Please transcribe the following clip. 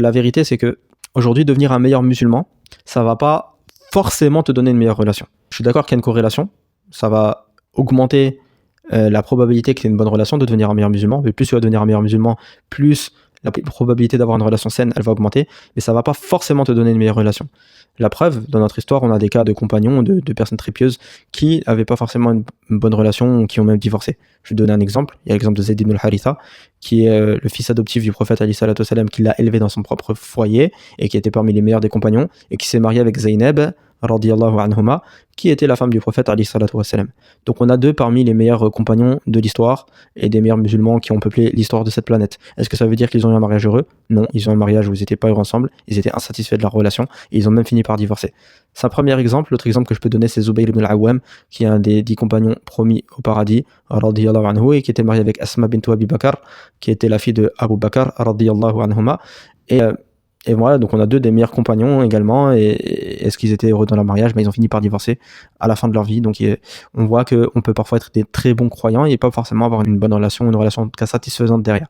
La vérité, c'est que aujourd'hui, devenir un meilleur musulman, ça va pas forcément te donner une meilleure relation. Je suis d'accord qu'il y a une corrélation, ça va augmenter la probabilité que tu aies une bonne relation de devenir un meilleur musulman, mais plus tu vas devenir un meilleur musulman, plus la probabilité d'avoir une relation saine, elle va augmenter, mais ça va pas forcément te donner une meilleure relation. La preuve, dans notre histoire, on a des cas de compagnons, de personnes très pieuses qui n'avaient pas forcément une bonne relation, qui ont même divorcé. Je vais te donner un exemple. Il y a l'exemple de Zayd ibn al-Haritha, qui est le fils adoptif du prophète alayhi salatu wassalam, qui l'a élevé dans son propre foyer et qui était parmi les meilleurs des compagnons, et qui s'est marié avec Zaynab, radiyallahu anhuma, qui était la femme du prophète alayhi salatu wassalam. Donc on a deux parmi les meilleurs compagnons de l'histoire et des meilleurs musulmans qui ont peuplé l'histoire de cette planète. Est-ce que ça veut dire qu'ils ont eu un mariage heureux? Non, ils ont eu un mariage où ils n'étaient pas heureux ensemble, ils étaient insatisfaits de leur relation et ils ont même fini par divorcer. C'est un premier exemple. L'autre exemple que je peux donner, c'est Zubayr ibn al-Awwam, qui est un des 10 compagnons promis au paradis, radiyallahu anhu, et qui était marié avec Asma bint Abi Bakr, qui était la fille de Abu Bakr, radiyallahu anhuma. Et voilà, donc on a deux des meilleurs compagnons également. Et est-ce qu'ils étaient heureux dans leur mariage? Mais ils ont fini par divorcer à la fin de leur vie. Donc on voit qu'on peut parfois être des très bons croyants et pas forcément avoir une bonne relation, une relation en tout cas satisfaisante derrière.